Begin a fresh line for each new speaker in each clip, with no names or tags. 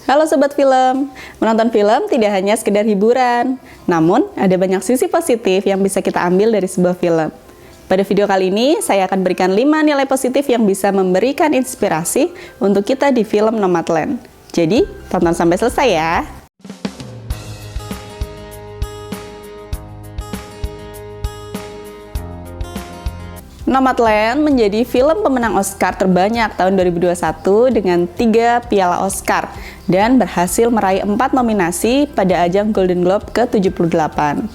Halo Sobat Film, menonton film tidak hanya sekedar hiburan, namun ada banyak sisi positif yang bisa kita ambil dari sebuah film. Pada video kali ini, saya akan berikan 5 nilai positif yang bisa memberikan inspirasi untuk kita di film Nomadland. Jadi, tonton sampai selesai ya! Nomadland menjadi film pemenang Oscar terbanyak tahun 2021 dengan 3 piala Oscar dan berhasil meraih 4 nominasi pada ajang Golden Globe ke-78.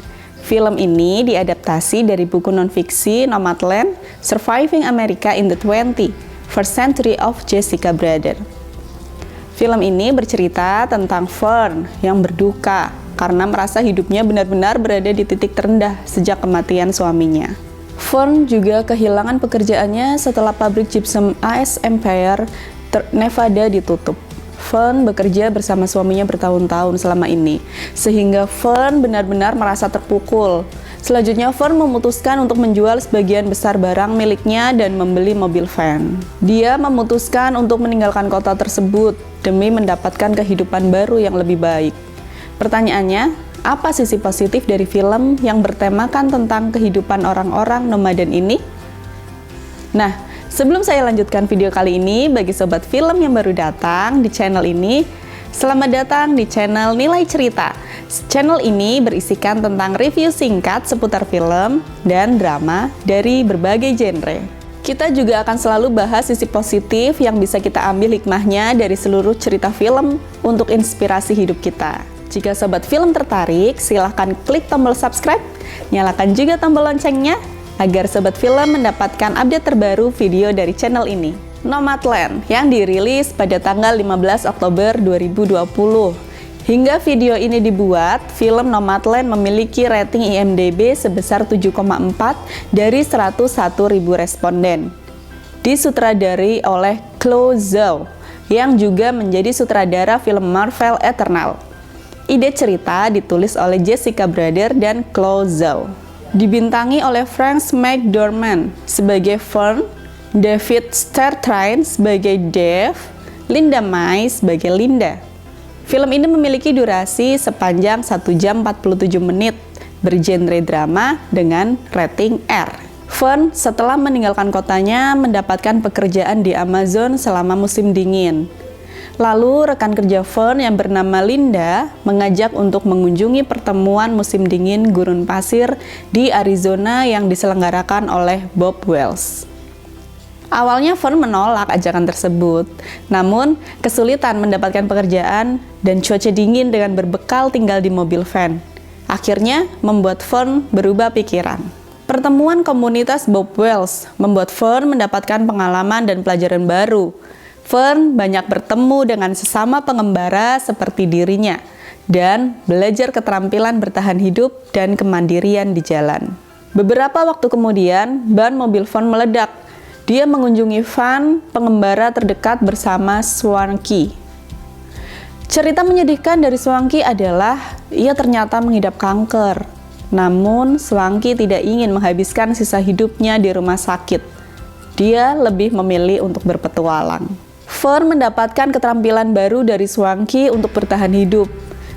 Film ini diadaptasi dari buku non-fiksi Nomadland, Surviving America in the 21st Century of Jessica Brader. Film ini bercerita tentang Fern yang berduka karena merasa hidupnya benar-benar berada di titik terendah sejak kematian suaminya. Fern juga kehilangan pekerjaannya setelah pabrik gypsum Ice Empire Nevada ditutup. Fern bekerja bersama suaminya bertahun-tahun selama ini, sehingga Fern benar-benar merasa terpukul. Selanjutnya, Fern memutuskan untuk menjual sebagian besar barang miliknya dan membeli mobil van. Dia memutuskan untuk meninggalkan kota tersebut demi mendapatkan kehidupan baru yang lebih baik. Pertanyaannya, apa sisi positif dari film yang bertemakan tentang kehidupan orang-orang nomaden ini? Nah, sebelum saya lanjutkan video kali ini, bagi sobat film yang baru datang di channel ini, selamat datang di channel Nilai Cerita. Channel ini berisikan tentang review singkat seputar film dan drama dari berbagai genre. Kita juga akan selalu bahas sisi positif yang bisa kita ambil hikmahnya dari seluruh cerita film untuk inspirasi hidup kita. Jika sobat film tertarik, silahkan klik tombol subscribe, nyalakan juga tombol loncengnya, agar sobat film mendapatkan update terbaru video dari channel ini. Nomadland yang dirilis pada tanggal 15 Oktober 2020. Hingga video ini dibuat, film Nomadland memiliki rating IMDb sebesar 7,4 dari 101.000 responden. Disutradari oleh Chloe Zhao, yang juga menjadi sutradara film Marvel Eternal. Ide cerita ditulis oleh Jessica Brader dan Chloe Zhao. Dibintangi oleh Frances McDormand sebagai Fern, David Strathairn sebagai Dave, Linda May sebagai Linda. Film ini memiliki durasi sepanjang 1 jam 47 menit, bergenre drama dengan rating R. Fern setelah meninggalkan kotanya mendapatkan pekerjaan di Amazon selama musim dingin. Lalu rekan kerja Fern yang bernama Linda mengajak untuk mengunjungi pertemuan musim dingin gurun pasir di Arizona yang diselenggarakan oleh Bob Wells. Awalnya Fern menolak ajakan tersebut, namun kesulitan mendapatkan pekerjaan dan cuaca dingin dengan berbekal tinggal di mobil van akhirnya membuat Fern berubah pikiran. Pertemuan komunitas Bob Wells membuat Fern mendapatkan pengalaman dan pelajaran baru. Fern banyak bertemu dengan sesama pengembara seperti dirinya dan belajar keterampilan bertahan hidup dan kemandirian di jalan. Beberapa waktu kemudian, ban mobil Fern meledak. Dia mengunjungi van pengembara terdekat bersama Swanky. Cerita menyedihkan dari Swanky adalah ia ternyata mengidap kanker. Namun, Swanky tidak ingin menghabiskan sisa hidupnya di rumah sakit. Dia lebih memilih untuk berpetualang. Fern mendapatkan keterampilan baru dari Swanky untuk bertahan hidup,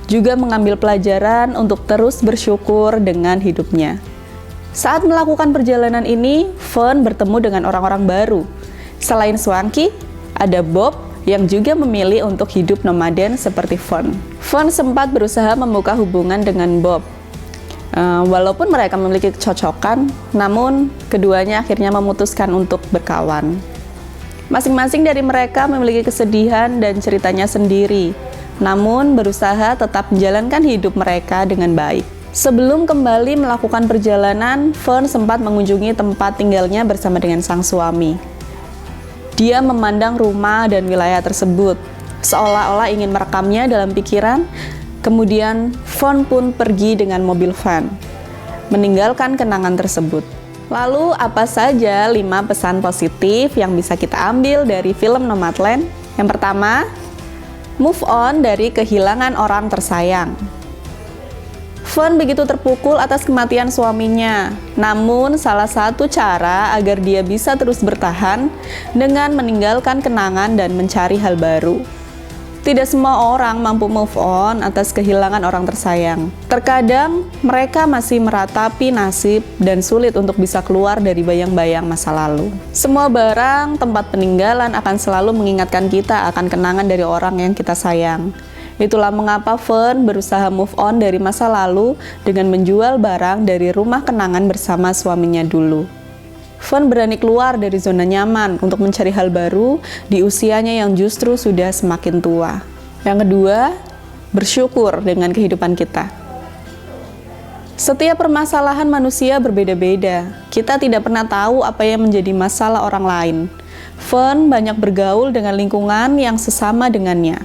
juga mengambil pelajaran untuk terus bersyukur dengan hidupnya. Saat melakukan perjalanan ini, Fern bertemu dengan orang-orang baru. Selain Swanky, ada Bob yang juga memilih untuk hidup nomaden seperti Fern. Fern sempat berusaha membuka hubungan dengan Bob. Walaupun mereka memiliki kecocokan, namun keduanya akhirnya memutuskan untuk berkawan. Masing-masing dari mereka memiliki kesedihan dan ceritanya sendiri, namun berusaha tetap menjalankan hidup mereka dengan baik. Sebelum kembali melakukan perjalanan, Fern sempat mengunjungi tempat tinggalnya bersama dengan sang suami. Dia memandang rumah dan wilayah tersebut, seolah-olah ingin merekamnya dalam pikiran. Kemudian, Fern pun pergi dengan mobil van, meninggalkan kenangan tersebut. Lalu, apa saja 5 pesan positif yang bisa kita ambil dari film Nomadland? Yang pertama, move on dari kehilangan orang tersayang. Fern begitu terpukul atas kematian suaminya. Namun, salah satu cara agar dia bisa terus bertahan dengan meninggalkan kenangan dan mencari hal baru. Tidak semua orang mampu move on atas kehilangan orang tersayang. Terkadang mereka masih meratapi nasib dan sulit untuk bisa keluar dari bayang-bayang masa lalu. Semua barang, tempat peninggalan akan selalu mengingatkan kita akan kenangan dari orang yang kita sayang. Itulah mengapa Fern berusaha move on dari masa lalu dengan menjual barang dari rumah kenangan bersama suaminya dulu. Fern berani keluar dari zona nyaman untuk mencari hal baru di usianya yang justru sudah semakin tua. Yang kedua, bersyukur dengan kehidupan kita. Setiap permasalahan manusia berbeda-beda. Kita tidak pernah tahu apa yang menjadi masalah orang lain. Fern banyak bergaul dengan lingkungan yang sesama dengannya.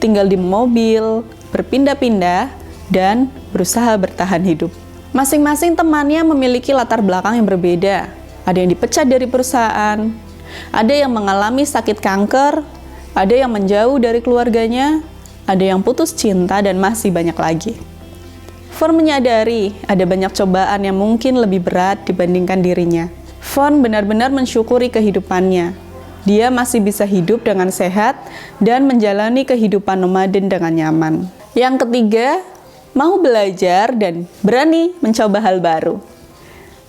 Tinggal di mobil, berpindah-pindah, dan berusaha bertahan hidup. Masing-masing temannya memiliki latar belakang yang berbeda. Ada yang dipecat dari perusahaan, ada yang mengalami sakit kanker, ada yang menjauh dari keluarganya, ada yang putus cinta, dan masih banyak lagi. Fern menyadari ada banyak cobaan yang mungkin lebih berat dibandingkan dirinya. Fern benar-benar mensyukuri kehidupannya. Dia masih bisa hidup dengan sehat dan menjalani kehidupan nomaden dengan nyaman. Yang ketiga, mau belajar dan berani mencoba hal baru.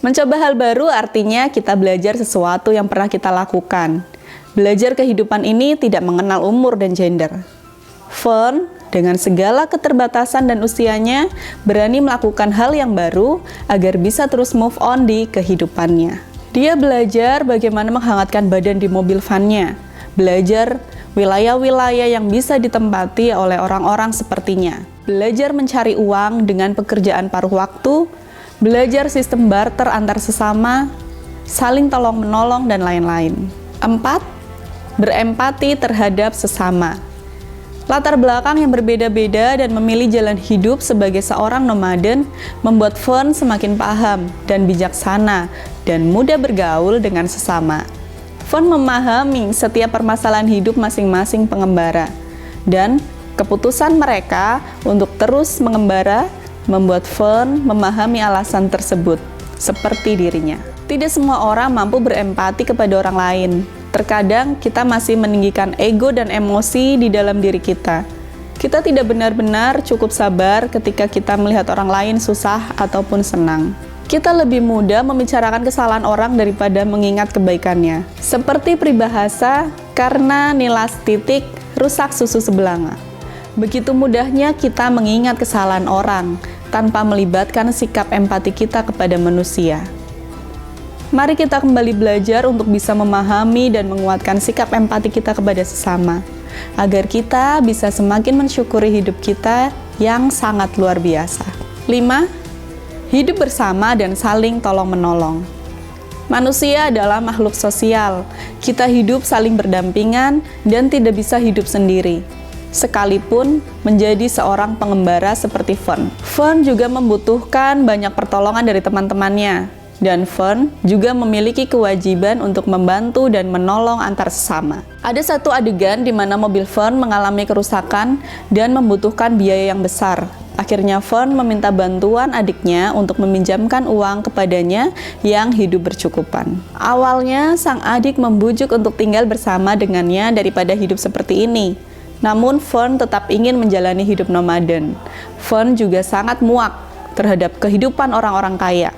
Mencoba hal baru artinya kita belajar sesuatu yang pernah kita lakukan. Belajar kehidupan ini tidak mengenal umur dan gender. Fern, dengan segala keterbatasan dan usianya, berani melakukan hal yang baru agar bisa terus move on di kehidupannya. Dia belajar bagaimana menghangatkan badan di mobil vannya, belajar wilayah-wilayah yang bisa ditempati oleh orang-orang sepertinya, belajar mencari uang dengan pekerjaan paruh waktu, belajar sistem barter antar sesama, saling tolong-menolong, dan lain-lain. 4. Berempati terhadap sesama. Latar belakang yang berbeda-beda dan memilih jalan hidup sebagai seorang nomaden membuat Fern semakin paham dan bijaksana dan mudah bergaul dengan sesama. Fern memahami setiap permasalahan hidup masing-masing pengembara, dan keputusan mereka untuk terus mengembara membuat Fern memahami alasan tersebut, seperti dirinya. Tidak semua orang mampu berempati kepada orang lain. Terkadang kita masih meninggikan ego dan emosi di dalam diri kita. Kita tidak benar-benar cukup sabar ketika kita melihat orang lain susah ataupun senang. Kita lebih mudah membicarakan kesalahan orang daripada mengingat kebaikannya. Seperti peribahasa, karena nilas titik, rusak susu sebelanga. Begitu mudahnya kita mengingat kesalahan orang, tanpa melibatkan sikap empati kita kepada manusia. Mari kita kembali belajar untuk bisa memahami dan menguatkan sikap empati kita kepada sesama, agar kita bisa semakin mensyukuri hidup kita yang sangat luar biasa. 5. Hidup bersama dan saling tolong-menolong. Manusia adalah makhluk sosial. Kita hidup saling berdampingan dan tidak bisa hidup sendiri. Sekalipun menjadi seorang pengembara seperti Fern. Fern juga membutuhkan banyak pertolongan dari teman-temannya, dan Fern juga memiliki kewajiban untuk membantu dan menolong antar sesama. Ada satu adegan di mana mobil Fern mengalami kerusakan dan membutuhkan biaya yang besar. Akhirnya Fern meminta bantuan adiknya untuk meminjamkan uang kepadanya yang hidup bercukupan. Awalnya sang adik membujuk untuk tinggal bersama dengannya daripada hidup seperti ini. Namun Fern tetap ingin menjalani hidup nomaden. Fern juga sangat muak terhadap kehidupan orang-orang kaya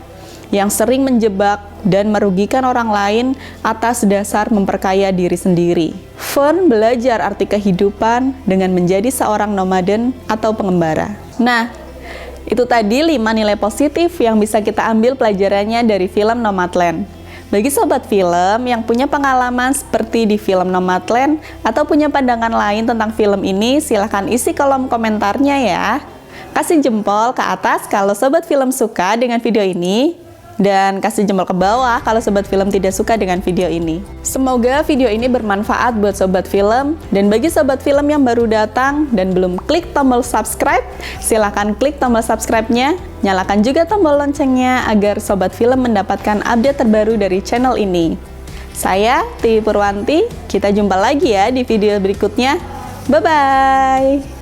yang sering menjebak dan merugikan orang lain atas dasar memperkaya diri sendiri. Fern belajar arti kehidupan dengan menjadi seorang nomaden atau pengembara. Nah, itu tadi 5 nilai positif yang bisa kita ambil pelajarannya dari film Nomadland. Bagi sobat film yang punya pengalaman seperti di film Nomadland atau punya pandangan lain tentang film ini, silahkan isi kolom komentarnya ya. Kasih jempol ke atas kalau sobat film suka dengan video ini, dan kasih jempol ke bawah kalau sobat film tidak suka dengan video ini. Semoga video ini bermanfaat buat sobat film, dan bagi sobat film yang baru datang dan belum klik tombol subscribe, silahkan klik tombol subscribe-nya, nyalakan juga tombol loncengnya agar sobat film mendapatkan update terbaru dari channel ini. Saya Tiwi Purwanti, kita jumpa lagi ya di video berikutnya. Bye-bye!